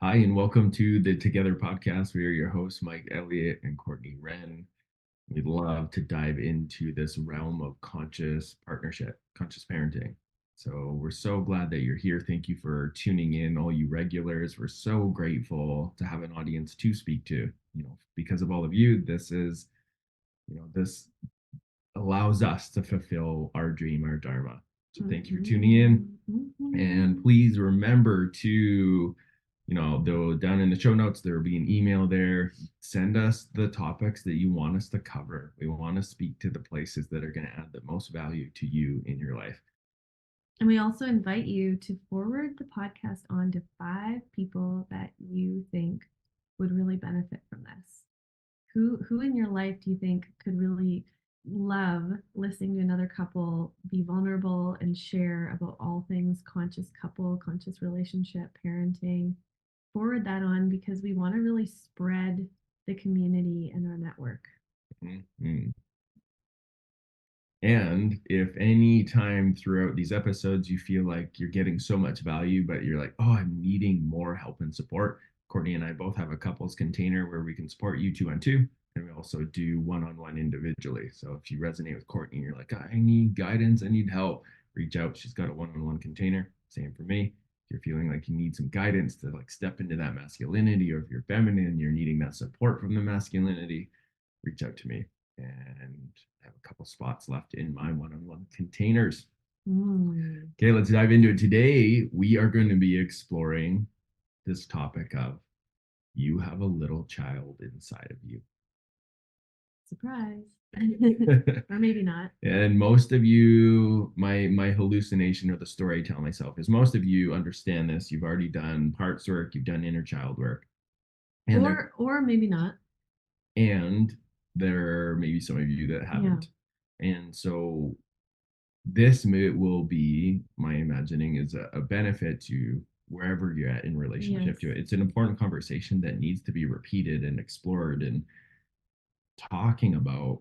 Hi, and welcome to the Together podcast. We are your hosts, Mike Elliott and Courtney Wren. We'd love to dive into this realm of conscious partnership, conscious parenting. So we're so glad that you're here. Thank you for tuning in, all you regulars. We're so grateful to have an audience to speak to. Because of all of you, this allows us to fulfill our dream, our dharma. So thank you for tuning in. And please remember to though down in the show notes, there will be an email there. Send us the topics that you want us to cover. We want to speak to the places that are going to add the most value to you in your life. And we also invite you to forward the podcast on to 5 people that you think would really benefit from this. Who in your life do you think could really love listening to another couple be vulnerable and share about all things conscious couple, conscious relationship, parenting? Forward that on because we want to really spread the community and our network. Mm-hmm. And if any time throughout these episodes you feel like you're getting so much value, but you're like, oh, I'm needing more help and support, Courtney and I both have a couples container where we can support you 2-on-2. And we also do one-on-one individually. So if you resonate with Courtney, you're like, I need guidance, I need help, reach out. She's got a one-on-one container. Same for me. If you're feeling like you need some guidance to like step into that masculinity, or if you're feminine, you're needing that support from the masculinity, reach out to me. And I have a couple spots left in my one-on-one containers. Okay, let's dive into it. Today, we are going to be exploring this topic of you have a little child inside of you. Surprise. Or maybe not. And most of you, my hallucination, or the story I tell myself, is most of you understand this. You've already done parts work, you've done inner child work. Or maybe not. And there may be some of you that haven't. Yeah. And so this will be, my imagining, is a benefit to wherever you're at in relationship to it. It's an important conversation that needs to be repeated and explored, and talking about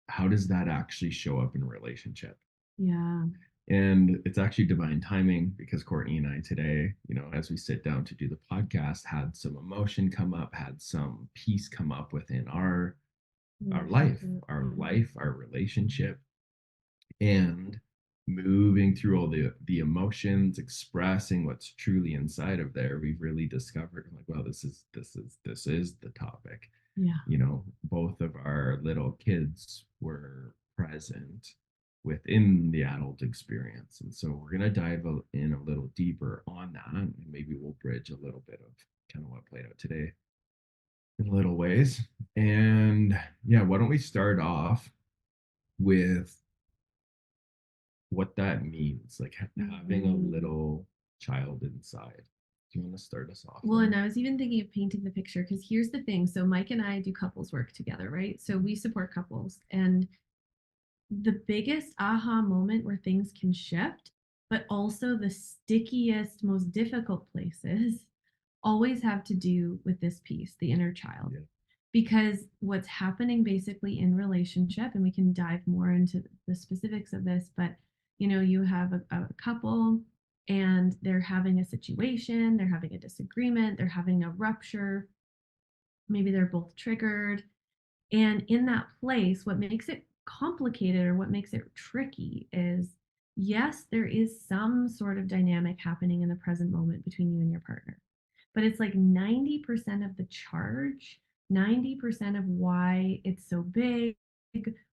how does that actually show up in a relationship. Yeah. And it's actually divine timing because Courtney and I today, as we sit down to do the podcast, had some emotion come up, had some peace come up within our life, our relationship, and moving through all the emotions, expressing what's truly inside of there. We've really discovered, like, well, this is the topic. Yeah. Both of our little kids were present within the adult experience, and so we're going to dive in a little deeper on that, and maybe we'll bridge a little bit of kind of what played out today in little ways. And yeah, why don't we start off with what that means, like having a little child inside. Do you want to start us off? Well, and I was even thinking of painting the picture because here's the thing. So Mike and I do couples work together, right? So we support couples, and the biggest aha moment where things can shift, but also the stickiest, most difficult places always have to do with this piece, the inner child. Yeah. Because what's happening basically in relationship, and we can dive more into the specifics of this, but you have a couple and they're having a situation, they're having a disagreement, they're having a rupture, maybe they're both triggered. And in that place, what makes it complicated or what makes it tricky is, yes, there is some sort of dynamic happening in the present moment between you and your partner. But it's like 90% of the charge, 90% of why it's so big,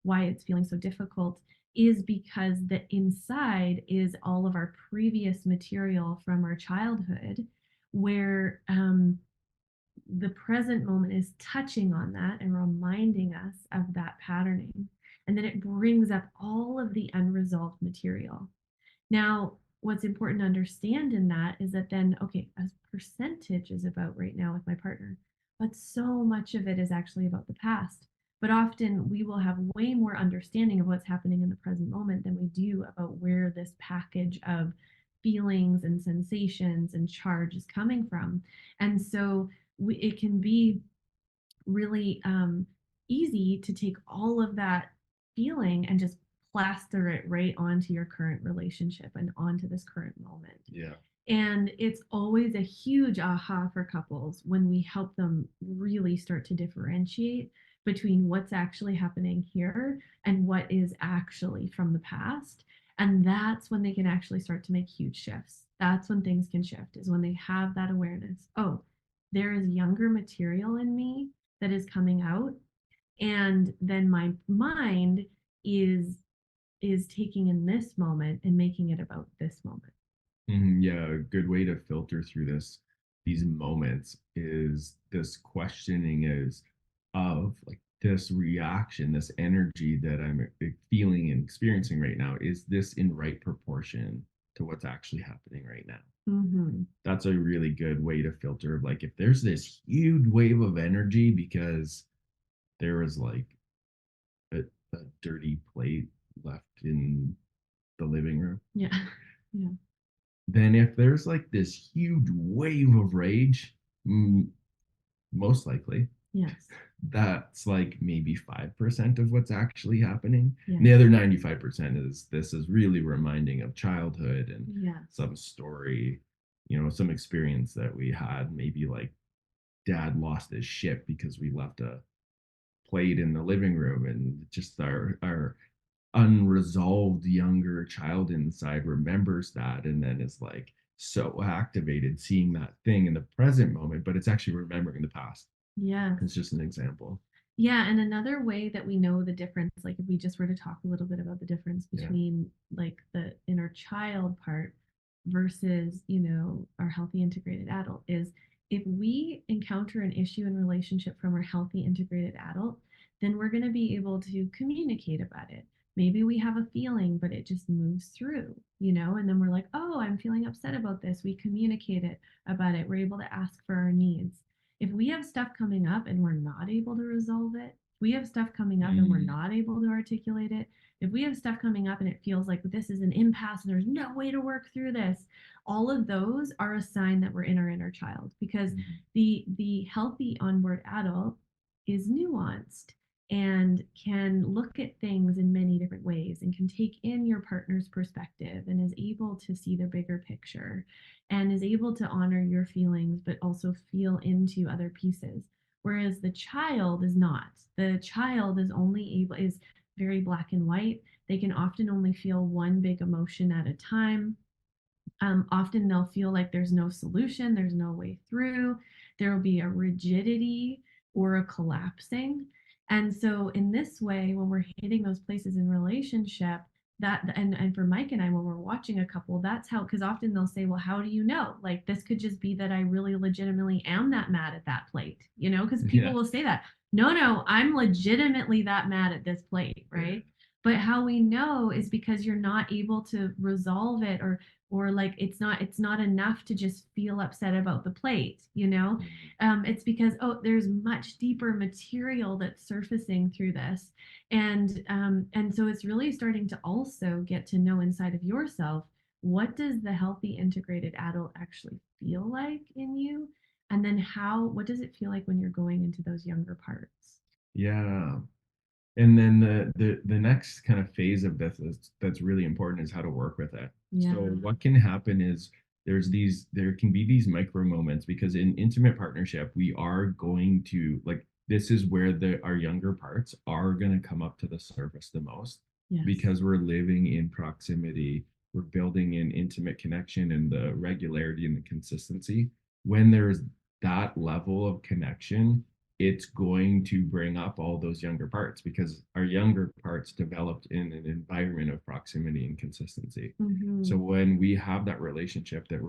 why it's feeling so difficult, is because the inside is all of our previous material from our childhood, where the present moment is touching on that and reminding us of that patterning. And then it brings up all of the unresolved material. Now, what's important to understand in that is that then, okay, a percentage is about right now with my partner, but so much of it is actually about the past. But often we will have way more understanding of what's happening in the present moment than we do about where this package of feelings and sensations and charge is coming from. And so it can be really easy to take all of that feeling and just plaster it right onto your current relationship and onto this current moment. Yeah. And it's always a huge aha for couples when we help them really start to differentiate between what's actually happening here and what is actually from the past. And that's when they can actually start to make huge shifts. That's when things can shift, is when they have that awareness. Oh, there is younger material in me that is coming out. And then my mind is taking in this moment and making it about this moment. Yeah, a good way to filter through these moments is this questioning is of like this reaction, this energy that I'm feeling and experiencing right now. Is this in right proportion to what's actually happening right now? Mhm. That's a really good way to filter. Like if there's this huge wave of energy because there was like a, a dirty plate left in the living room, Yeah. Yeah. then if there's like this huge wave of rage, mm, most likely Yes. that's like maybe 5% of what's actually happening. Yeah. And the other 95% is this is really reminding of childhood and Yes. some story, some experience that we had. Maybe like dad lost his shit because we left a plate in the living room, and just our unresolved younger child inside remembers that and then is like so activated seeing that thing in the present moment, but it's actually remembering the past. It's Yes. just an example. Yeah, and another way that we know the difference, like if we just were to talk a little bit about the difference Yeah. between like the inner child part versus, our healthy integrated adult, is if we encounter an issue in relationship from our healthy integrated adult, then we're going to be able to communicate about it. Maybe we have a feeling, but it just moves through, and then we're like, oh, I'm feeling upset about this. We communicate it about it. We're able to ask for our needs. If we have stuff coming up and we're not able to resolve it, if we have stuff coming up and we're Mm. not able to articulate it, if we have stuff coming up and it feels like this is an impasse and there's no way to work through this, all of those are a sign that we're in our inner child, because Mm. the healthy onboard adult is nuanced and can look at things in many different ways and can take in your partner's perspective and is able to see the bigger picture and is able to honor your feelings but also feel into other pieces, whereas the child is not. The child is very black and white. They can often only feel one big emotion at a time. Often they'll feel like there's no solution, there's no way through. There will be a rigidity or a collapsing. And so, in this way, when we're hitting those places in relationship, and for Mike and I, when we're watching a couple, that's how, because often they'll say, well, how do you know? Like, this could just be that I really legitimately am that mad at that plate, because people Yeah. will say that. No, I'm legitimately that mad at this plate, right? But how we know is because you're not able to resolve it, or like it's not enough to just feel upset about the plate. Mm. It's because, oh, there's much deeper material that's surfacing through this. And so it's really starting to also get to know inside of yourself, what does the healthy integrated adult actually feel like in you, and then what does it feel like when you're going into those younger parts. Yeah. And then the next kind of phase of this that's really important is how to work with it. Yeah. So what can happen is there can be these micro moments, because in intimate partnership we are going to like, this is where our younger parts are going to come up to the surface the most, Yes. because we're living in proximity, we're building an intimate connection, and the regularity and the consistency. When there's that level of connection, it's going to bring up all those younger parts, because our younger parts developed in an environment of proximity and consistency. So Mm-hmm. when we have that relationship that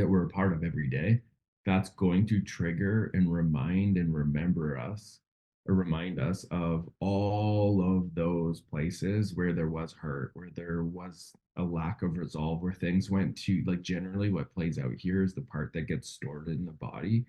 we're a part of every day, that's going to trigger and remind and remember us, or remind us of all of those places where there was hurt, where there was a lack of resolve, where things went to, like, generally what plays out here is the part that gets stored in the body,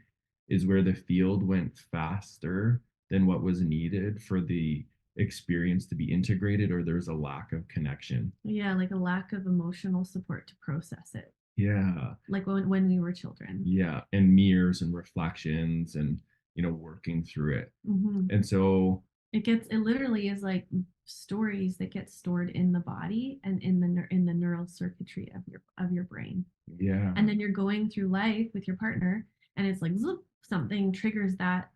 is where the field went faster than what was needed for the experience to be integrated, or there's a lack of connection. Yeah, like a lack of emotional support to process it, Yeah. like when we were children. Yeah, and mirrors and reflections and working through it. Mm-hmm. And so It literally is like stories that get stored in the body and in the neural circuitry of your brain. Yeah. And then you're going through life with your partner, and it's like zoop, something triggers that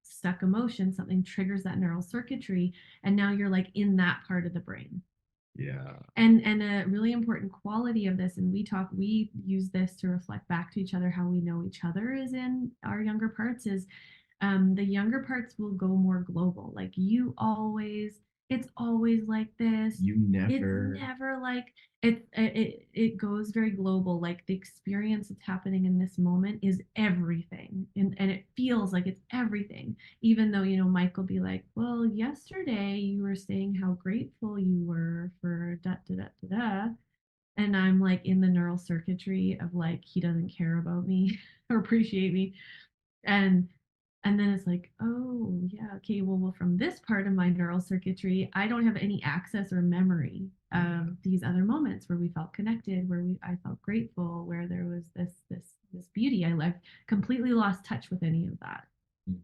stuck emotion, something triggers that neural circuitry, and now you're like in that part of the brain. Yeah. And a really important quality of this, and we use this to reflect back to each other how we know each other is in our younger parts, is the younger parts will go more global. Like it's always like this. You It's never. never like it goes very global. Like the experience that's happening in this moment is everything. And it feels like it's everything. Even though, Mike will be like, well, yesterday you were saying how grateful you were for da da da da da. And I'm like in the neural circuitry of like he doesn't care about me or appreciate me. And and then it's like, oh, yeah, okay, well, from this part of my neural circuitry, I don't have any access or memory Yeah. of these other moments where we felt connected, where I felt grateful, where there was this beauty. I like completely lost touch with any of that. Mhm.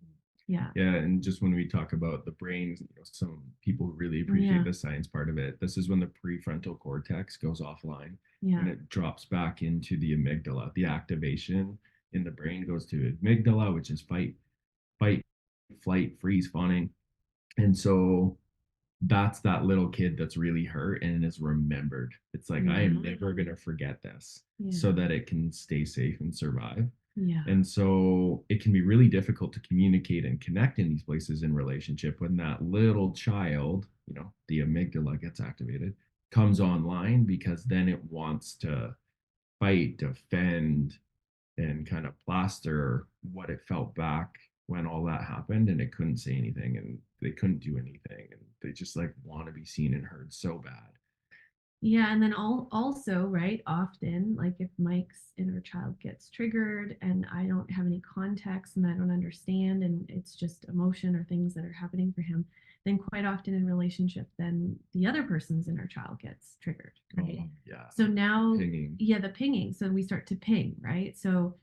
Yeah. Yeah, and just when we talk about the brain, some people really appreciate Yeah. the science part of it. This is when the prefrontal cortex goes offline and Yeah. it drops back into the amygdala. The activation in the brain goes to amygdala, which is fight, flight, freeze, fawning. And so that's that little kid that's really hurt and is remembered. It's like, I am Yeah. never going to forget this, Yeah. so that it can stay safe and survive. Yeah. And so it can be really difficult to communicate and connect in these places in relationship when that little child, the amygdala gets activated, comes online, because then it wants to fight, defend, and kind of plaster what it felt back when all that happened, and it couldn't say anything and they couldn't do anything, and they just like want to be seen and heard so bad. Yeah, and then also, right, often, like if Mike's inner child gets triggered and I don't have any context and I don't understand and it's just emotion or things that are happening for him, then quite often in relationship, then the other person's inner child gets triggered, right? Oh yeah. So now, Pinging. yeah, the pinging. So we start to ping, right? So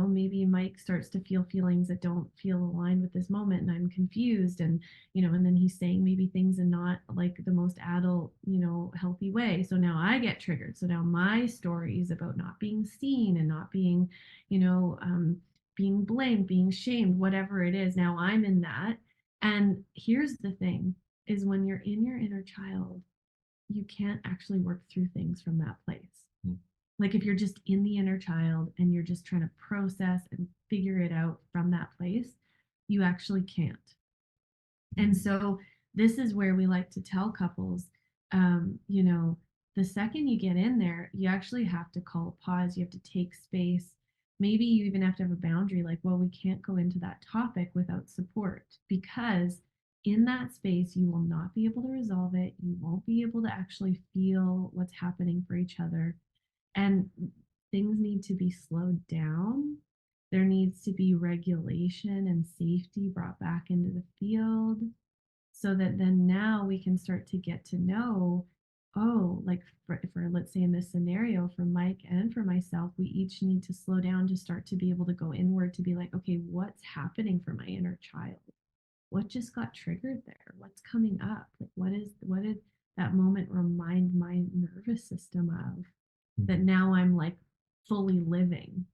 maybe Mike starts to feel feelings that don't feel aligned with this moment and I'm confused and then he's saying maybe things in not like the most adult, healthy way. So now I get triggered. So now my story is about not being seen and not being, you know, being blamed, being shamed, whatever it is. Now I'm in that. And here's the thing is when you're in your inner child, you can't actually work through things from that place. Mm. Like if you're just in the inner child and you're just trying to process and figure it out from that place, you actually can't. And so this is where we like to tell couples, the second you get in there, you actually have to call a pause. You have to take space. Maybe you even have to have a boundary like, well, we can't go into that topic without support because in that space, you will not be able to resolve it. You won't be able to actually feel what's happening for each other. And things need to be slowed down. There needs to be regulation and safety brought back into the field so that then now we can start to get to know, oh, like for let's say in this scenario for Mike and for myself, we each need to slow down to start to be able to go inward to be like, okay, what's happening for my inner child? What just got triggered there? What's coming up? Like what did that moment remind my nervous system of that Mhm. now I'm like fully living?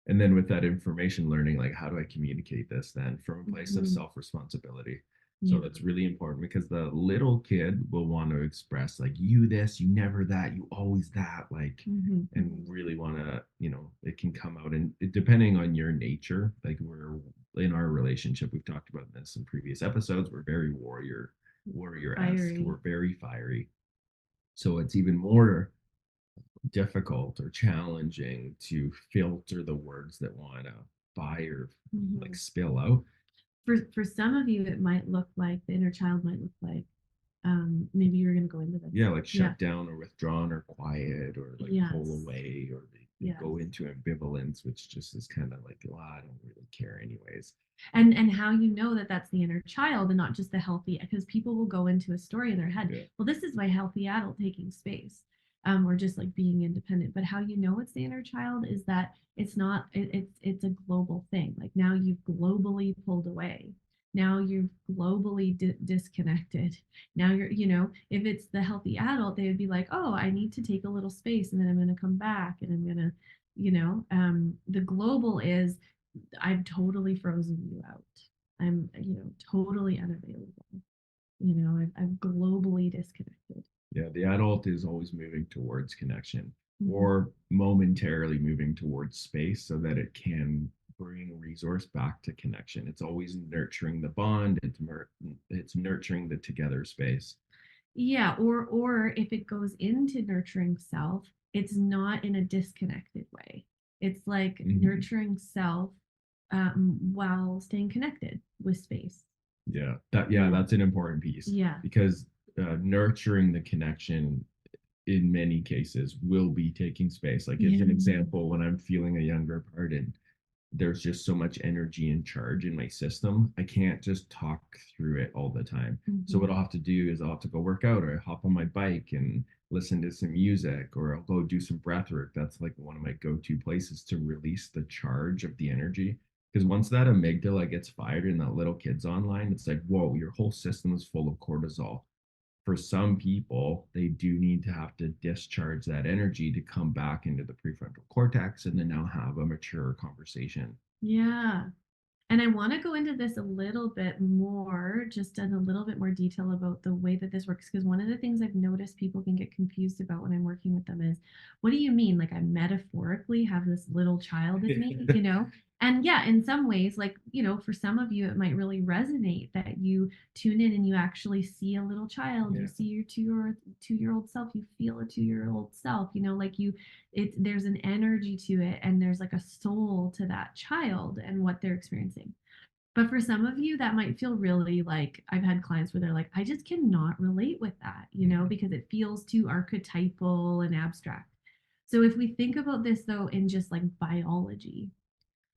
And then with that information learning, like, how do I communicate this then from a place of Mm-hmm. self responsibility? So Yeah. that's really important because the little kid will want to express, like, you this, you never that, you always that, like, Mm-hmm. and really want to, it can come out. And depending on your nature, like, we're in our relationship, we've talked about this in previous episodes, we're very warrior-esque, Fiery. we're very fiery. So it's even more difficult or challenging to filter the words that want to fire, like, Mm-hmm. spill out. For some of you, it might look like the inner child might look like maybe you're going to go into this. Yeah, like Yeah. shut down or withdrawn or quiet or like pull Yes. away, or they Yes. go into ambivalence, which just is kind of like, well, I don't really care anyways. And how you know that that's the inner child and not just the healthy, because people will go into a story in their head, Yeah. well, this is my healthy adult taking space, or just like being independent. But how you know it's the inner child is that it's not it's a global thing. Like now you've globally pulled away. Now you've globally disconnected. Now you're, if it's the healthy adult, they would be like, oh, I need to take a little space and then I'm going to come back and I'm going to, the global is I've totally frozen you out. I'm, totally unavailable. I've globally disconnected. Yeah, the adult is always moving towards connection Mm-hmm. or momentarily moving towards space so that it can bring resource back to connection. It's always nurturing the bond, it's nurturing the together space. Yeah, or if it goes into nurturing self, it's not in a disconnected way. It's like nurturing self while staying connected with space. Yeah, that's an important piece Yeah. because nurturing the connection in many cases will be taking space. Like as an example, when I'm feeling a younger part and there's just so much energy and charge in my system, I can't just talk through it all the time. So what I'll have to do is I'll have to go work out or I hop on my bike and listen to some music or I'll go do some breath work. That's like one of my go-to places to release the charge of the energy. Because once that amygdala gets fired and that little kid's online, it's like, whoa, your whole system is full of cortisol. For some people, they do need to have to discharge that energy to come back into the prefrontal cortex and then now have a mature conversation. Yeah. And I want to go into this a little bit more, just in a little bit more detail about the way that this works. Because one of the things I've noticed people can get confused about when I'm working with them is, what do you mean? Like I metaphorically have this little child in me? And yeah, in some ways, like, for some of you, it might really resonate that you tune in and you actually see a little child. You see your 2-year old self. You feel a 2-year-old self. Like there's an energy to it, and there's like a soul to that child and what they're experiencing. But for some of you, that might feel really like I've had clients where they're like, I just cannot relate with that, because it feels too archetypal and abstract. So if we think about this though in just like biology,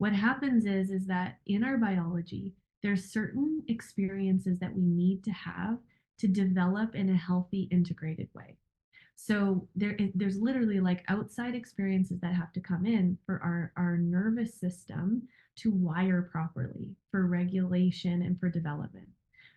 what happens is that in our biology, there's certain experiences that we need to have to develop in a healthy, integrated way. So there's literally like outside experiences that have to come in for our nervous system to wire properly for regulation and for development.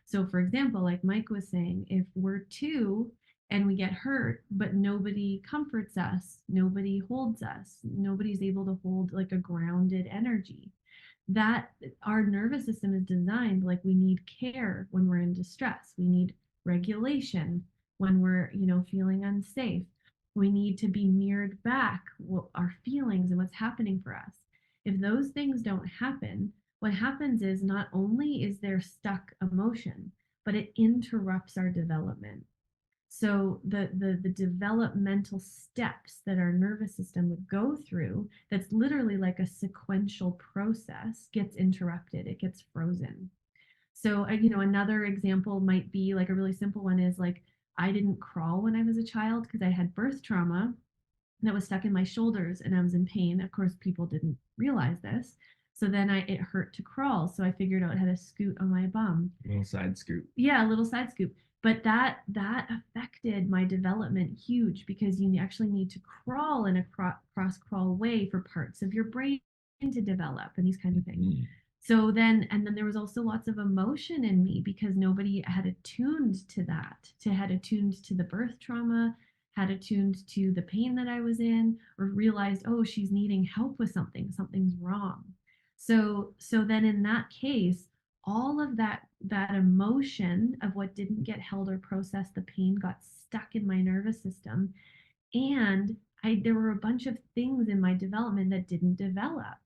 So for example, like Mike was saying, if we're two and we get hurt, but nobody comforts us, nobody holds us, nobody's able to hold like a grounded energy, that our nervous system is designed like we need care when we're in distress. We need regulation when we're, feeling unsafe. We need to be mirrored back what our feelings and what's happening for us. If those things don't happen, what happens is not only is there stuck emotion, but it interrupts our development. So the developmental steps that our nervous system would go through, that's literally like a sequential process, gets interrupted. It gets frozen. So, another example might be like a really simple one is like I didn't crawl when I was a child because I had birth trauma that was stuck in my shoulders and I was in pain. Of course, people didn't realize this. So then it hurt to crawl. So I figured out how to scoot on my bum. A little side scoop. Yeah, a little side scoop. But that affected my development huge because you actually need to crawl in a cross crawl way for parts of your brain to develop and these kinds of things. So then there was also lots of emotion in me because nobody had attuned to that, had attuned to the birth trauma, had attuned to the pain that I was in, or realized, oh, she's needing help with something, something's wrong. So then in that case, all of that emotion of what didn't get held or processed, the pain got stuck in my nervous system, and there were a bunch of things in my development that didn't develop.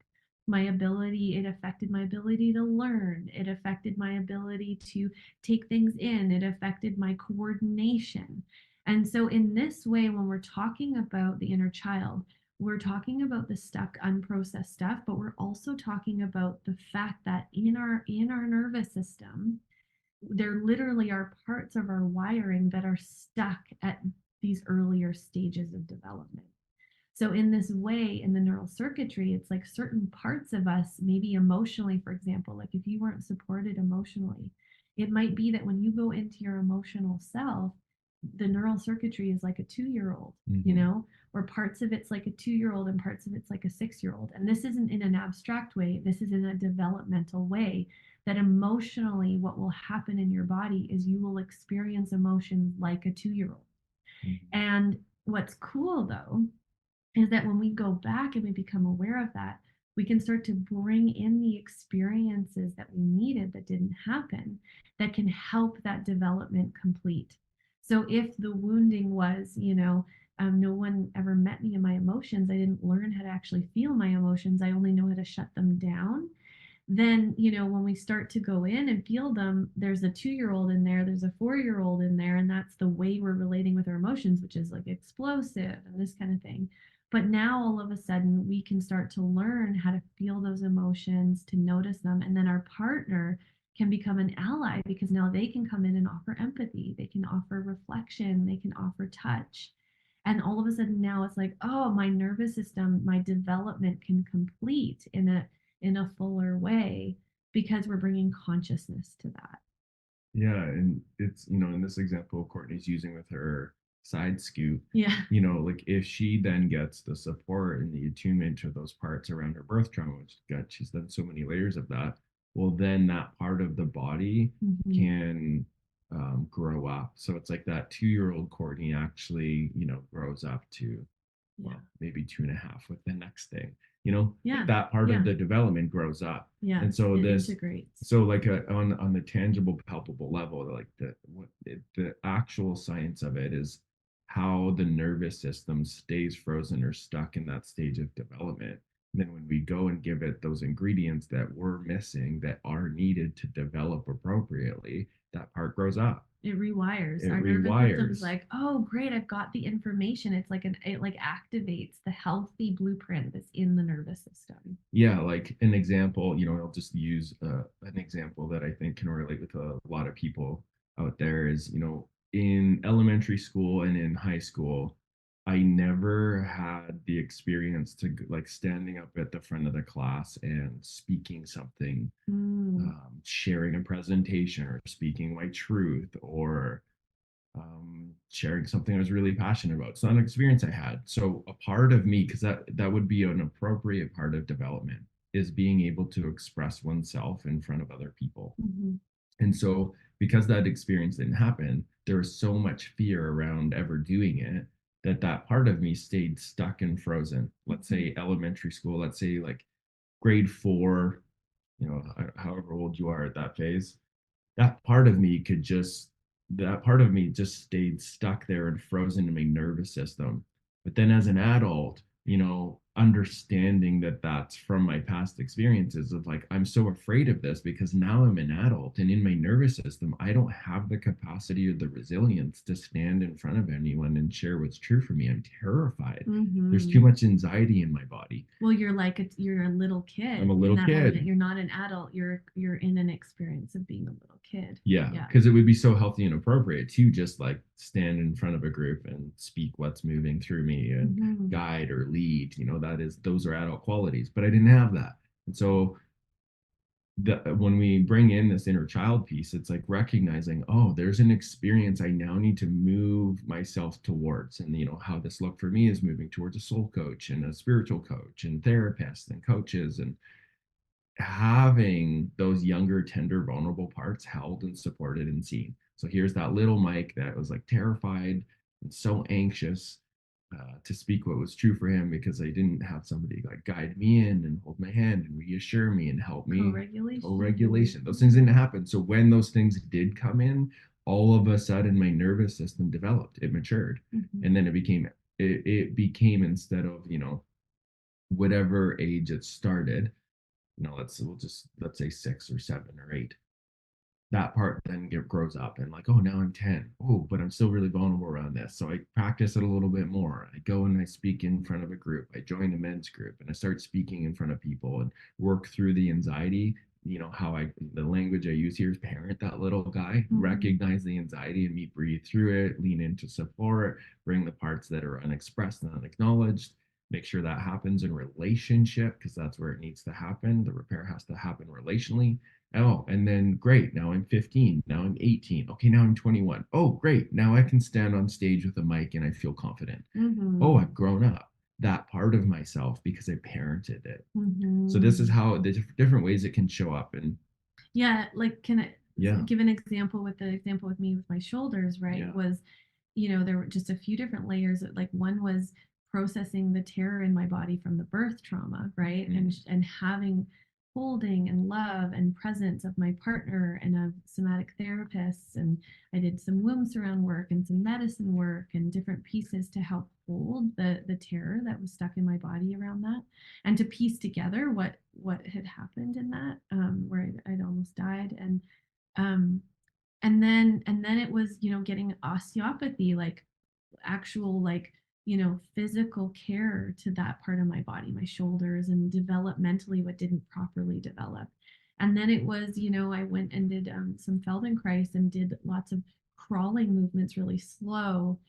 It affected my ability to learn. It affected my ability to take things in. It affected my coordination. And so in this way, when we're talking about the inner child, we're talking about the stuck, unprocessed stuff, but we're also talking about the fact that in our nervous system, there literally are parts of our wiring that are stuck at these earlier stages of development. So in this way, in the neural circuitry, it's like certain parts of us, maybe emotionally, for example, like if you weren't supported emotionally, it might be that when you go into your emotional self, the neural circuitry is like a 2-year-old, or parts of it's like a 2-year-old and parts of it's like a 6-year-old. And this isn't in an abstract way. This is in a developmental way that emotionally what will happen in your body is you will experience emotions like a 2-year-old. Mhm. And what's cool though is that when we go back and we become aware of that, we can start to bring in the experiences that we needed that didn't happen that can help that development complete. So if the wounding was, no one ever met me in my emotions, I didn't learn how to actually feel my emotions, I only know how to shut them down. Then, when we start to go in and feel them, there's a 2-year-old in there, there's a 4-year-old in there, and that's the way we're relating with our emotions, which is like explosive and this kind of thing. But now all of a sudden, we can start to learn how to feel those emotions, to notice them, and then our partner can become an ally because now they can come in and offer empathy, they can offer reflection, they can offer touch. And all of a sudden now it's like, oh, my nervous system, my development can complete in a fuller way because we're bringing consciousness to that. Yeah, and it's, in this example Courtney's using with her side scoop, Yeah. like if she then gets the support and the attunement to those parts around her birth trauma, which God, she's done so many layers of that, well, then that part of the body Mhm. can grow up. So it's like that 2-year-old Courtney actually, grows up to, Yeah. well, maybe 2.5 with the next thing, like Yeah. that part of Yeah. the development grows up. And Yes. so It this, integrates. so like on the tangible, palpable level, like the actual science of it is how the nervous system stays frozen or stuck in that stage of development. And then when we go and give it those ingredients that we're missing that are needed to develop appropriately, that part grows up. It rewires. It Our nervous system's rewires. like, oh great, I've got the information. It like activates the healthy blueprint that's in the nervous system. Yeah, like an example, I'll just use an example that I think can relate with a lot of people out there is, in elementary school and in high school, I never had the experience to like standing up at the front of the class and speaking something, Mm. sharing a presentation or speaking my truth or sharing something I was really passionate about. It's not an experience I had. So a part of me, because that would be an appropriate part of development, is being able to express oneself in front of other people. Mhm. And so because that experience didn't happen, there was so much fear around ever doing it that that part of me stayed stuck and frozen. Let's Mhm. say elementary school, let's say like grade 4, however old you are at that phase, that part of me could just that part of me just stayed stuck there and frozen in my nervous system. But then as an adult, understanding that that's from my past experiences of like, I'm so afraid of this because now I'm an adult and in my nervous system, I don't have the capacity or the resilience to stand in front of anyone and share what's true for me. I'm terrified. There's too Mhm. much anxiety in my body. Well, you're a little I'm a kid in little that moment. kid. You're not an adult. You're in an experience of being a little kid. Yeah, Yeah. because it would be so healthy and appropriate to just like stand in front of a group and speak what's moving through me and Mhm. guide or lead. Those are adult qualities, but I didn't have that. And so when we bring in this inner child piece, it's like recognizing, oh, there's an experience I now need to move myself towards. And how this looked for me is moving towards a soul coach and a spiritual coach and therapists and coaches and having those younger, tender, vulnerable parts held and supported and seen. So here's that little Mike that was like terrified and so anxious to speak what was true for him because I didn't have somebody like guide me in and hold my hand and reassure me and help me. Co-regulation. Co-regulation. Those things didn't happen. So when those things did come in, all of a sudden my nervous system developed. It matured, Mhm. and then it became instead of whatever age it started, let's say 6 or 7 or 8. That part then grows up and like, oh, now I'm 10. Oh, but I'm still really vulnerable around this. So I practice it a little bit more. I go and I speak in front of a group. I join a men's group and I start speaking in front of people and work through the anxiety. The language I use here is parent that little guy, Mhm. recognize the anxiety and me breathe through it, lean into support, bring the parts that are unexpressed and unacknowledged, make sure that happens in relationship because that's where it needs to happen. The repair has to happen relationally. Oh, and then great. Now I'm 15. Now I'm 18. Okay, now I'm 21. Oh, great. Now I can stand on stage with a mic and I feel confident. Oh, Mhm. I've grown up. That part of myself because I parented it. So this is Mhm. how the different ways it can show up. And Yeah, like, can I Yeah. give an example with the example with me with my shoulders, right? Yeah. Was, there were just a few different layers. Like one was processing the terror in my body from the birth trauma, right? And Mm. and having holding and love and presence of my partner and of somatic therapists, and I did some womb surround work and some medicine work and different pieces to help hold the terror that was stuck in my body around that, and to piece together what had happened in that, where I'd almost died. Um and then it was, getting osteopathy, like actual, like, physical care to that part of my body, my shoulders, and developmentally what didn't properly develop. And then it was, I went and did some Feldenkrais and did lots of crawling movements really slow,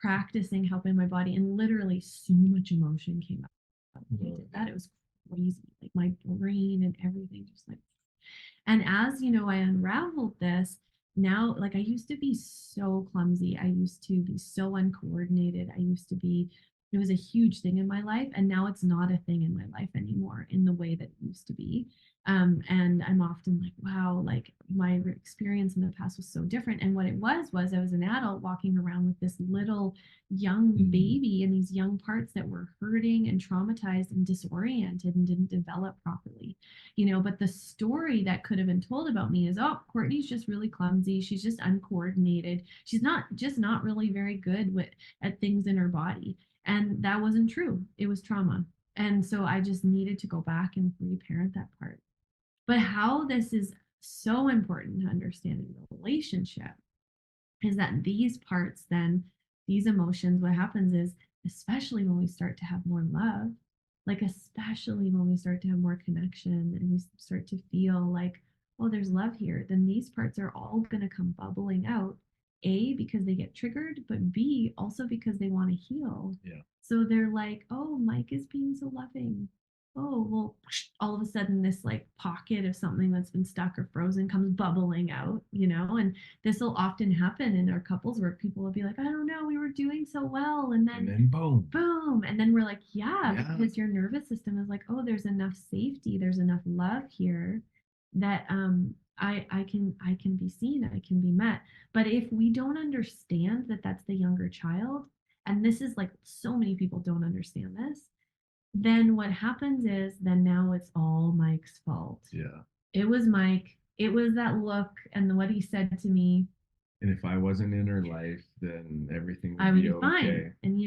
practicing helping my body, and literally so much emotion came out when I did that. It was crazy, like my brain and everything just like. And as I unraveled this, now, like, I used to be so clumsy. I used to be so uncoordinated. It was a huge thing in my life. And now it's not a thing in my life anymore in the way that it used to be. And I'm often like, wow, like my experience in the past was so different. And what it was I was an adult walking around with this little young Mm. baby and these young parts that were hurting and traumatized and disoriented and didn't develop properly. But the story that could have been told about me is, oh, Courtney's just really clumsy. She's just uncoordinated. She's not really very good at things in her body. And that wasn't true. It was trauma. And so I just needed to go back and reparent that part. But how this is so important to understand in the relationship is that these parts, then these emotions, what happens is, especially when we start to have more love, like especially when we start to have more connection and we start to feel like, oh, there's love here, then these parts are all going to come bubbling out. A, because they get triggered, but B, also because they want to heal. Yeah. So they're like, oh, Mike is being so loving. Oh, well, all of a sudden this like pocket of something that's been stuck or frozen comes bubbling out, and this will often happen in our couples work. People will be like, I don't know, we were doing so well. And And then then boom. boom. And then we're like, yeah, Yeah. because your nervous system is like, oh, there's enough safety, there's enough love here that I can be seen, I can be met. But if we don't understand that that's the younger child, and this is like so many people don't understand this, then what happens is then now it's all Mike's fault. Yeah. It was Mike. It was that look and what he said to me. And if I wasn't in her life, then everything I would would be be fine. okay. And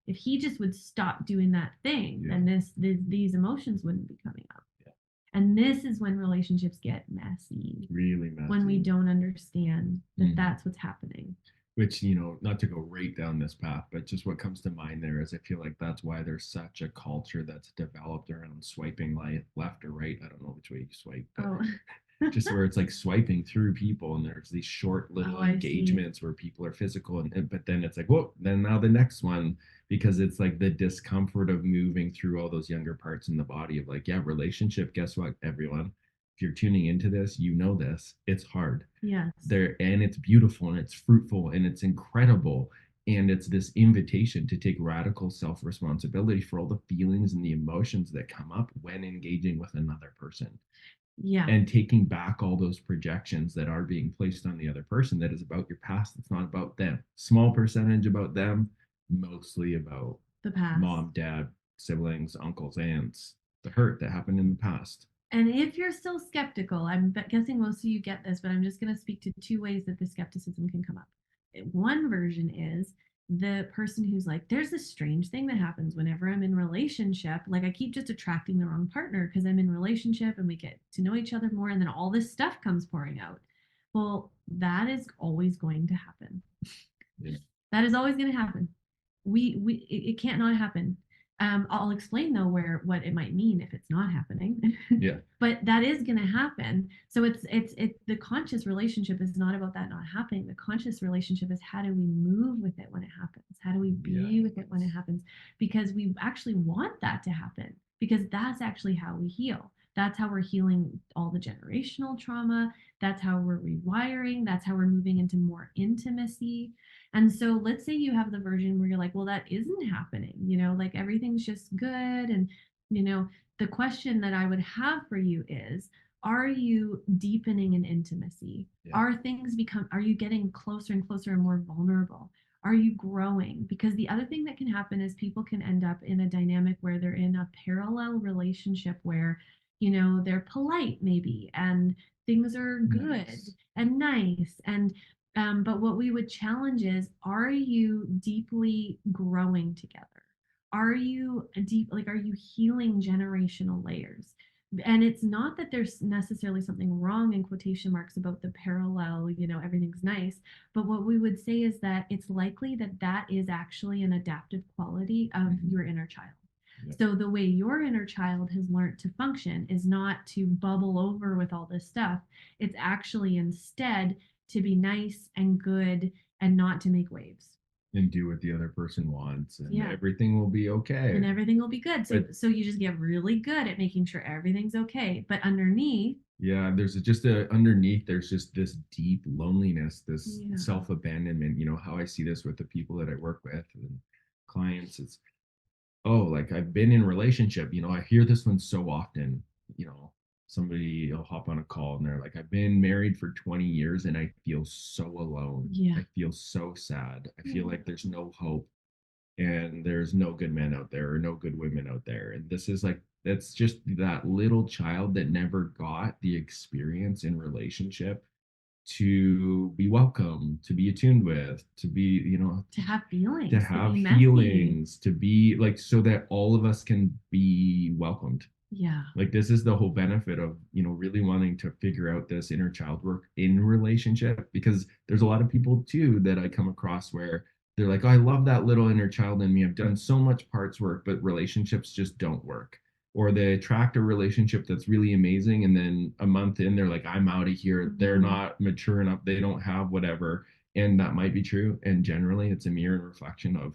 if he just would stop doing that thing, Yeah. then these emotions wouldn't be coming up. Yeah. And this is when relationships get messy, Really when we messy. don't understand that Mhm. that's what's happening. Which, not to go right down this path, but just what comes to mind there is I feel like that's why there's such a culture that's developed around swiping left or right. I don't know which way you swipe, but Oh, just where it's like swiping through people and there's these short oh, little I see. engagements where people are physical but then it's like, whoa, then now the next one, because it's like the discomfort of moving through all those younger parts in the body of like, yeah, relationship, guess what, everyone, if you're tuning into this, this, it's hard Yes. there, and it's beautiful and it's fruitful and it's incredible, and it's this invitation to take radical self responsibility for all the feelings and the emotions that come up when engaging with another person, Yeah. and taking back all those projections that are being placed on the other person that is about your past. It's not about them. Small percentage about them, mostly about The past. mom, dad, siblings, uncles, aunts, the hurt that happened in the past. And if you're still skeptical, I'm guessing most of you get this, but I'm just going to speak to two ways that the skepticism can come up. One version is the person who's like, there's this strange thing that happens whenever I'm in relationship. Like I keep just attracting the wrong partner because I'm in relationship and we get to know each other more, and then all this stuff comes pouring out. Well, that is always going to happen. Yeah. That is always going to happen. It can't not happen. I'll explain though what it might mean if it's not happening. Yeah. But that is going to happen. So it's the conscious relationship is not about that not happening. The conscious relationship is, how do we move with it when it happens? How do we be with it when it happens? Because we actually want that to happen, because that's actually how we heal. That's how we're healing all the generational trauma. That's how we're rewiring. That's how we're moving into more intimacy. And so let's say you have the version where you're like, well, that isn't happening, like everything's just good. And, the question that I would have for you is, Are you deepening in intimacy? Yeah. Are you getting closer and closer and more vulnerable? Are you growing? Because the other thing that can happen is people can end up in a dynamic where they're in a parallel relationship where, they're polite maybe and things are good Nice. and nice. But what we would challenge is, are you deeply growing together? Are you healing generational layers? And it's not that there's necessarily something wrong in quotation marks about the parallel, everything's nice, but what we would say is that it's likely that that is actually an adaptive quality of your inner child. Yeah. So the way your inner child has learned to function is not to bubble over with all this stuff. It's actually instead to be nice and good and not to make waves. And do what the other person wants, and Yeah. everything will be okay. And everything will be good. So But so you just get really good at making sure everything's okay. But underneath, yeah, there's just a underneath, there's just this deep loneliness, this yeah. self-abandonment. How I see this with the people that I work with and clients, it's, oh, like I've been in relationship, I hear this one so often, you know, somebody will hop on a call and they're like, I've been married for 20 years and I feel so alone. Yeah. I feel so sad. I feel Yeah. like there's no hope and there's no good men out there or no good women out there. And this is like, that's just that little child that never got the experience in relationship to be welcome, to be attuned with, to be, To have to feelings, to have be messy. feelings, to be like, so that all of us can be welcomed. Yeah. Like, this is the whole benefit of, really wanting to figure out this inner child work in relationship, because there's a lot of people too that I come across where they're like, oh, I love that little inner child in me. I've done so much parts work, but relationships just don't work. Or they attract a relationship that's really amazing. And then a month in, they're like, I'm out of here. They're not mature enough. They don't have whatever. And that might be true. And generally, it's a mirror and reflection of,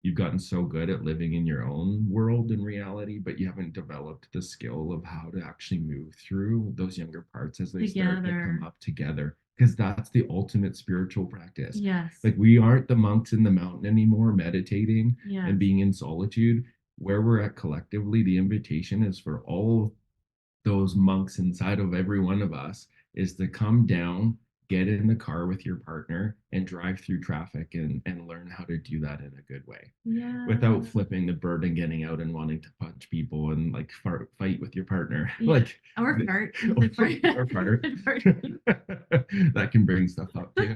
you've gotten so good at living in your own world and reality, but you haven't developed the skill of how to actually move through those younger parts as they start to come up together. Because that's the ultimate spiritual practice. Yes. Like, we aren't the monks in the mountain anymore meditating Yes. and being in solitude. Where we're at collectively, the invitation is for all those monks inside of every one of us is to come down, get in the car with your partner and drive through traffic and learn how to do that in a good way. Yeah. Without flipping the bird and getting out and wanting to punch people and like fight with your partner. Yeah. Like, or fart. or fart. That can bring stuff up too.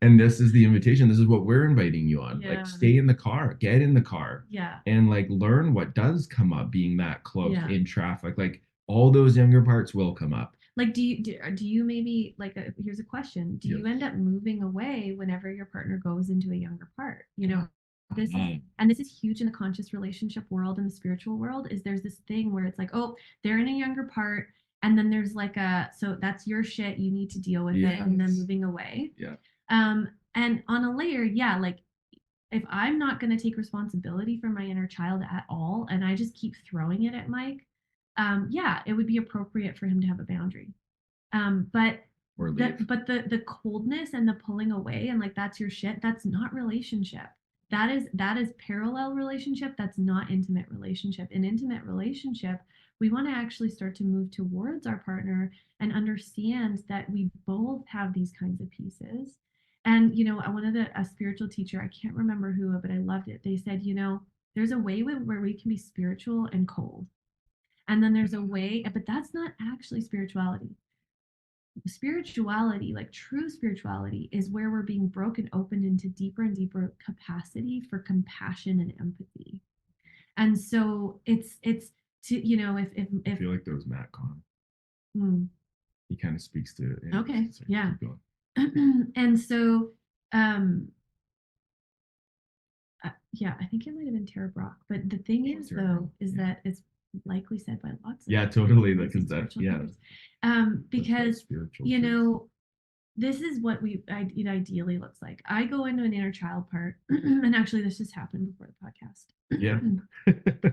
And this is the invitation. This is what we're inviting you on. Yeah. Like, stay in the car, get in the car. Yeah. And like, learn what does come up being that close Yeah. in traffic. Like, all those younger parts will come up. Like, do you maybe, like, here's a question. Do Yes. you end up moving away whenever your partner goes into a younger part? This is, Uh-huh. and this is huge in the conscious relationship world and the spiritual world, is there's this thing where it's like, oh, they're in a younger part, and then there's like so that's your shit, you need to deal with it, and then Yes. moving away. Yeah. And on a layer, yeah, like, if I'm not going to take responsibility for my inner child at all, and I just keep throwing it at Mike, yeah, it would be appropriate for him to have a boundary. But Or leave. the coldness and the pulling away and like, that's your shit, that's not relationship. That is parallel relationship. That's not intimate relationship. In intimate relationship, we want to actually start to move towards our partner and understand that we both have these kinds of pieces. And one of a spiritual teacher, I can't remember who, but I loved it. They said, there's a way where we can be spiritual and cold. And then there's a way, but that's not actually spirituality. Spirituality, like true spirituality, is where we're being broken open into deeper and deeper capacity for compassion and empathy. And so it's to, I feel like there was Matt Kahn. Hmm. He kind of speaks to it. Okay. Sorry, Yeah. keep going. And so yeah, I think it might have been Tara Brock. But the thing is, Tara though, Brock, is yeah. that it's likely said by lots of Yeah, totally. Because spiritual that, yeah. figures. That's Because spiritual truth. this is what it ideally looks like. I go into an inner child part, and actually, this just happened before the podcast. Yeah.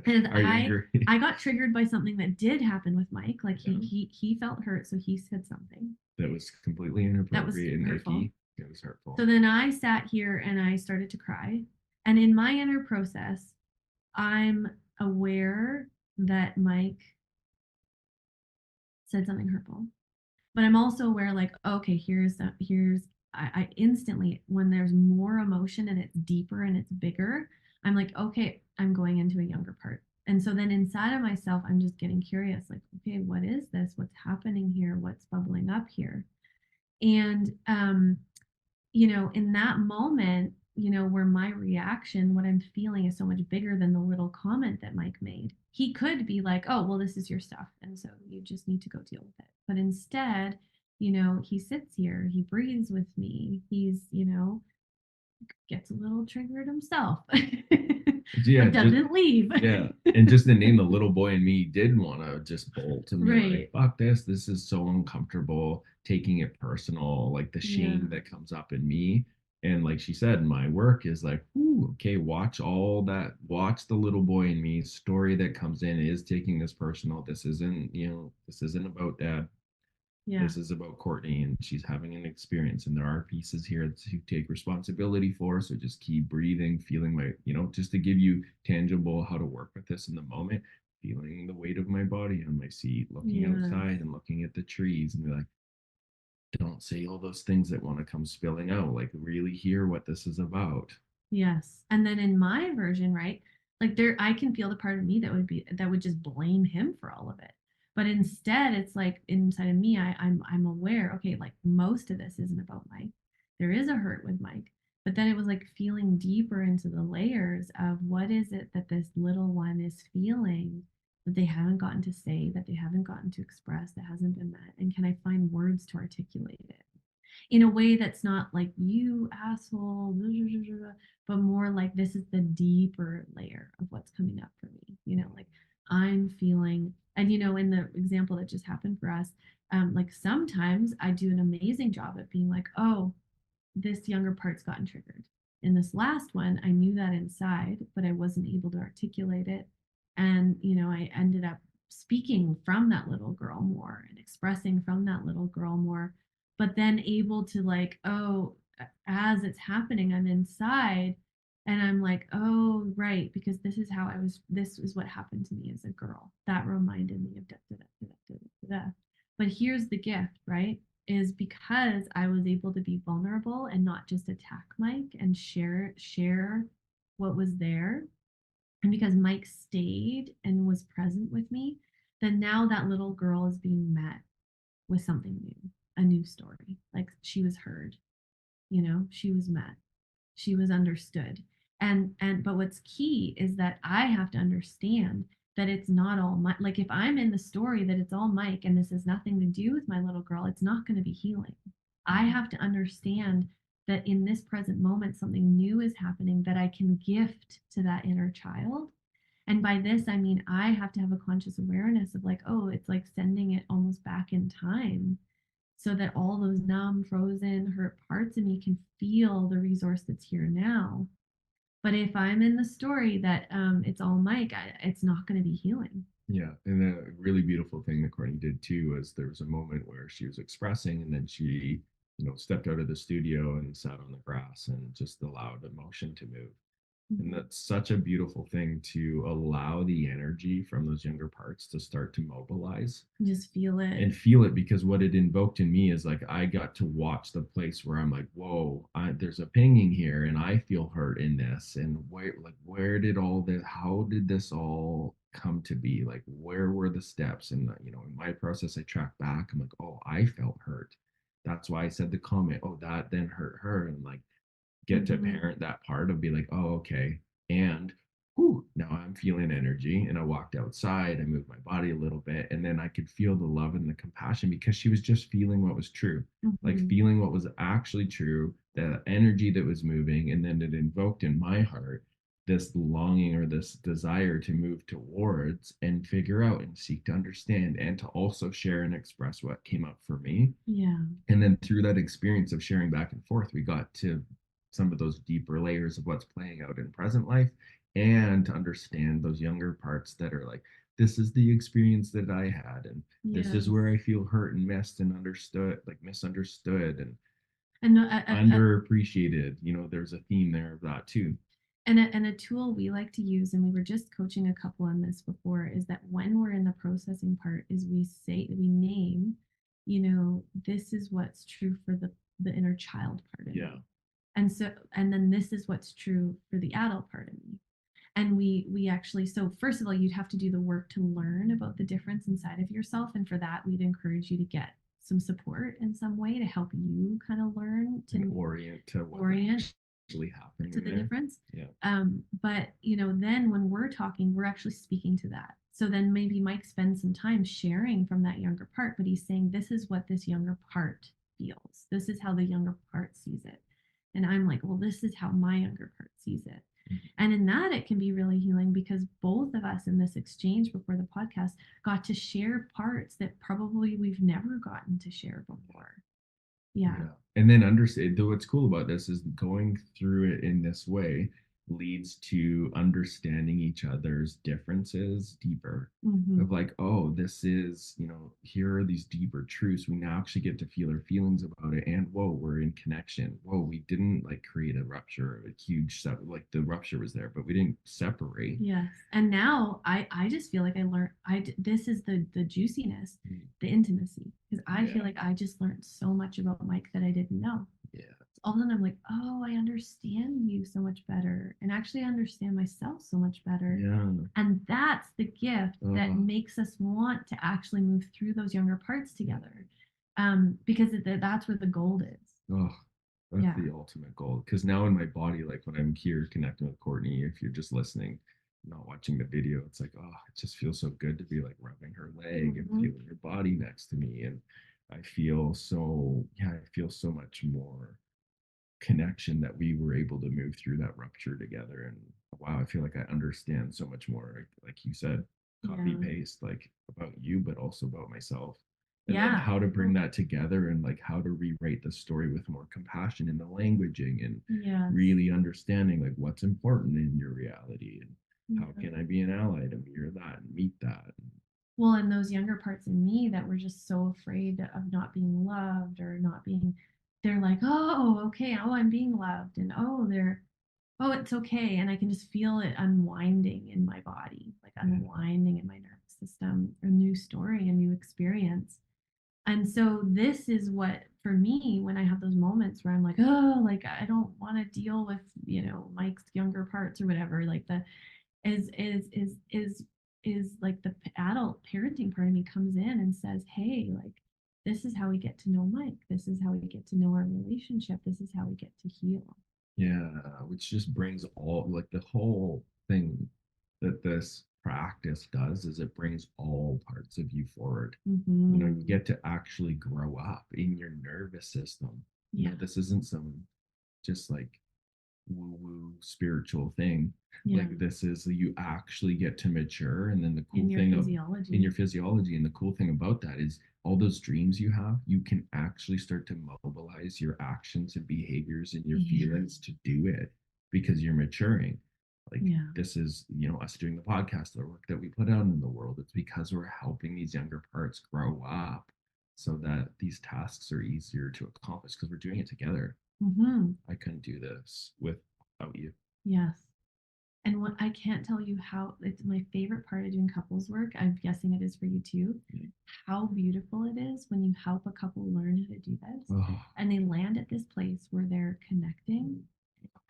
And Are you angry? I got triggered by something that did happen with Mike. Like, Yeah. he felt hurt, so he said something That was completely inappropriate and hurtful. icky. It was hurtful. So then I sat here and I started to cry. And in my inner process, I'm aware that Mike said something hurtful. But I'm also aware, like, okay, I instantly, when there's more emotion and it's deeper and it's bigger, I'm like, okay, I'm going into a younger part. And so then inside of myself, I'm just getting curious, like, okay, what is this? What's happening here? What's bubbling up here? And in that moment, where my reaction, what I'm feeling is so much bigger than the little comment that Mike made. He could be like, oh, well, this is your stuff. And so you just need to go deal with it. But instead, he sits here, he breathes with me, gets a little triggered himself, Yeah, but doesn't leave. yeah. And just the name, the little boy in me did want to just bolt and be like, Right. fuck this. This is so uncomfortable, taking it personal, like the Yeah. shame that comes up in me. And like she said, my work is like, ooh, okay, watch all that, watch the little boy in me story that comes in is taking this personal. This isn't, this isn't about dad. Yeah. This is about Courtney and she's having an experience, and there are pieces here to take responsibility for. So just keep breathing, feeling just to give you tangible how to work with this in the moment, feeling the weight of my body on my seat, looking Yes. outside and looking at the trees, and be like, don't say all those things that want to come spilling out. Like, really hear what this is about. Yes. And then in my version, right? Like there I can feel the part of me that would just blame him for all of it. But instead it's like inside of me, I'm aware, okay, like most of this isn't about Mike. There is a hurt with Mike. But then it was like feeling deeper into the layers of what is it that this little one is feeling that they haven't gotten to say, that they haven't gotten to express, that hasn't been met. And can I find words to articulate it? In a way that's not like you asshole, but more like this is the deeper layer of what's coming up for me. Like I'm feeling, and in the example that just happened for us, like sometimes I do an amazing job at being like, oh, this younger part's gotten triggered. In this last one, I knew that inside, but I wasn't able to articulate it. And, I ended up speaking from that little girl more and expressing from that little girl more, but then able to, like, oh, as it's happening, I'm inside and I'm like, oh, right, because this is what happened to me as a girl. That reminded me of da da da da da da da. But here's the gift, right? Is because I was able to be vulnerable and not just attack Mike and share what was there. And because Mike stayed and was present with me, then now that little girl is being met with something new, a new story. Like she was heard, she was met, she was understood. And but what's key is that I have to understand that it's not all my, like if I'm in the story that it's all Mike and this has nothing to do with my little girl, it's not going to be healing. I have to understand that in this present moment something new is happening that I can gift to that inner child. And by this I mean I have to have a conscious awareness of, like, oh, it's like sending it almost back in time so that all those numb, frozen, hurt parts of me can feel the resource that's here now. But if I'm in the story that it's all Mike, it's not going to be healing. Yeah, and a really beautiful thing that Courtney did too was there was a moment where she was expressing, and then she, stepped out of the studio and sat on the grass and just allowed emotion to move. And Mhm. that's such a beautiful thing, to allow the energy from those younger parts to start to mobilize Just feel it. and feel it, because what it invoked in me is like I got to watch the place where I'm like, whoa, there's a pinging here and I feel hurt in this. And where did all this, how did this all come to be? Like, where were the steps? And, in my process, I track back. I'm like, oh, I felt hurt. That's why I said the comment, oh, that then hurt her. And like, get to Hmm. parent that part of be like, oh, okay. And whew, now I'm feeling energy. And I walked outside, I moved my body a little bit, and then I could feel the love and the compassion because she was just feeling what was true, like Hmm. feeling what was actually true, the energy that was moving. And then it invoked in my heart this longing or this desire to move towards and figure out and seek to understand and to also share and express what came up for me. Yeah. And then through that experience of sharing back and forth, we got to some of those deeper layers of what's playing out in present life, and to understand those younger parts that are like, this is the experience that I had, and this is Yes. where I feel hurt and missed and understood, like misunderstood and And underappreciated. There's a theme there of that too. And a tool we like to use, and we were just coaching a couple on this before, is that when we're in the processing part, is we name, this is what's true for the inner child part of Yeah. me. And then this is what's true for the adult part of me. And we actually, so first of all, you'd have to do the work to learn about the difference inside of yourself. And for that, we'd encourage you to get some support in some way to help you kind of learn And to orient to what's orient actually happening to in the there. difference. Yeah. But then when we're talking, we're actually speaking to that. So then maybe Mike spends some time sharing from that younger part, but he's saying, this is what this younger part feels. This is how the younger part sees it. And I'm like, well, this is how my younger part sees it. Mhm. And in that, it can be really healing because both of us in this exchange before the podcast got to share parts that probably we've never gotten to share before. Yeah. Yeah. And then understand, though, what's cool about this is going through it in this way leads to understanding each other's differences deeper. Mm-hmm. Of like, oh, this is, here are these deeper truths. We now actually get to feel our feelings about it. And whoa, we're in connection. Whoa, we didn't like create a rupture, a huge stuff. Like the rupture was there, but we didn't separate. Yes. And now I just feel like I learned this is the juiciness, Mm. the intimacy, because I feel Yeah. like I just learned so much about Mike that I didn't know. Yeah. All of a sudden I'm like, oh, I understand you so much better, and actually I understand myself so much better. Yeah. And that's the gift that Oh, makes us want to actually move through those younger parts together, because that's where the gold is. oh, that's Yeah. the ultimate goal. Because now in my body, like when I'm here connecting with Courtney, if you're just listening, not watching the video, it's like, oh, it just feels so good to be like rubbing her leg and Mm-hmm. feeling her body next to me. And I feel so much more connection that we were able to move through that rupture together. And wow, I feel like I understand so much more, like you said, copy Yeah. paste, like about you, but also about myself. And then Yeah. how to bring that together and like how to rewrite the story with more compassion in the languaging and Yes. really understanding like what's important in your reality and how Yeah. can I be an ally to mirror that and meet that. Well, and those younger parts in me that were just so afraid of not being loved or not being, they're like, oh, okay, oh, I'm being loved, and oh, it's okay, and I can just feel it unwinding in my body, like unwinding in my nervous system, a new story, a new experience. And so this is what, for me, when I have those moments where I'm like, oh, like I don't want to deal with, Mike's younger parts or whatever, like the is like the adult parenting part of me comes in and says, hey, like this is how we get to know Mike, this is how we get to know our relationship, this is how we get to heal. Yeah, which just brings all like the whole thing that this practice does is it brings all parts of you forward. You Mm-hmm. get to actually grow up in your nervous system. Yeah. This isn't some just like woo woo spiritual thing. Yeah. Like this is you actually get to mature, and then the In cool your thing of in physiology. your physiology, and the cool thing about that is all those dreams you have, you can actually start to mobilize your actions and behaviors and your Yeah. feelings to do it because you're maturing. Like Yeah. this is, us doing the podcast, the work that we put out in the world. It's because we're helping these younger parts grow up so that these tasks are easier to accomplish because we're doing it together. Mm-hmm. I couldn't do this without you. Yes. And what I can't tell you how it's my favorite part of doing couples work. I'm guessing it is for you too. Yeah. How beautiful it is when you help a couple learn how to do this Oh, and they land at this place where they're connecting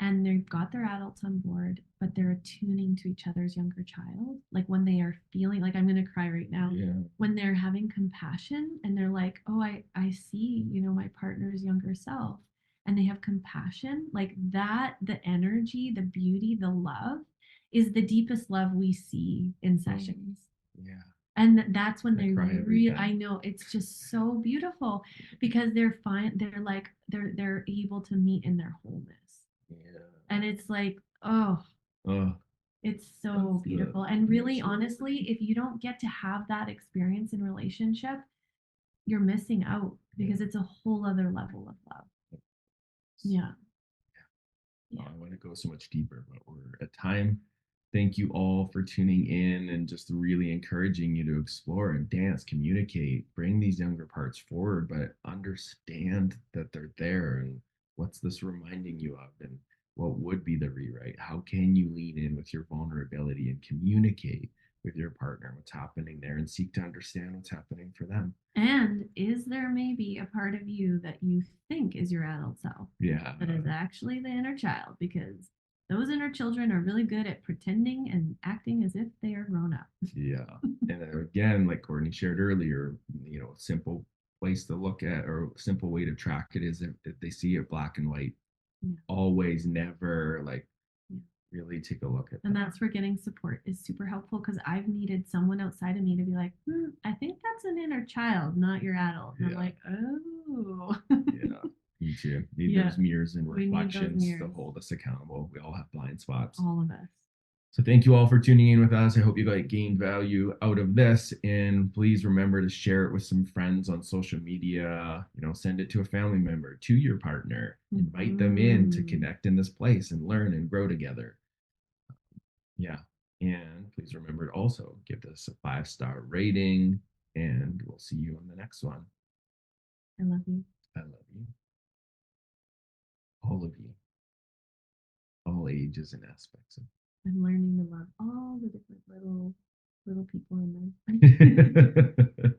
and they've got their adults on board, but they're attuning to each other's younger child. Like when they are feeling like I'm going to cry right now, yeah. when they're having compassion and they're like, oh, I see, my partner's younger self, and they have compassion like that, the energy, the beauty, the love is the deepest love we see in sessions. Yeah. And that's when I they cry every really, I time. know it's just so beautiful because they're fine. They're like, they're able to meet in their wholeness. Yeah. And it's like, oh, Oh, it's that's so the beautiful. And really, most rewarding. honestly, if you don't get to have that experience in relationship, you're missing out Yeah. because it's a whole other level of love. Yeah. Oh, Yeah. I want to go so much deeper, but we're at time. Thank you all for tuning in and just really encouraging you to explore and dance, communicate, bring these younger parts forward, but understand that they're there and what's this reminding you of. And what would be the rewrite? How can you lean in with your vulnerability and communicate with your partner what's happening there and seek to understand what's happening for them? And is there maybe a part of you that you think is your adult self Yeah. that is actually the inner child? Because those inner children are really good at pretending and acting as if they are grown up. Yeah. And again, like Courtney shared earlier, simple place to look at or simple way to track it is if they see it black and white, Yeah. always, never, like, Yeah. really take a look at And that. that's where getting support is super helpful because I've needed someone outside of me to be like, I think that's an inner child, not your adult. And I'm Yeah. like, oh. Yeah. Me too. Need Yeah. those mirrors and We need those reflections to mirrors, hold us accountable. We all have blind spots. all of us. So thank you all for tuning in with us. I hope you gained value out of this. And please remember to share it with some friends on social media. Send it to a family member, to your partner. Invite them in to connect in this place and learn and grow together. Yeah. And please remember to also give us a 5-star rating. And we'll see you on the next one. I love you. I love you. All of you. All ages and aspects of I'm learning to love all the different little people in there. it.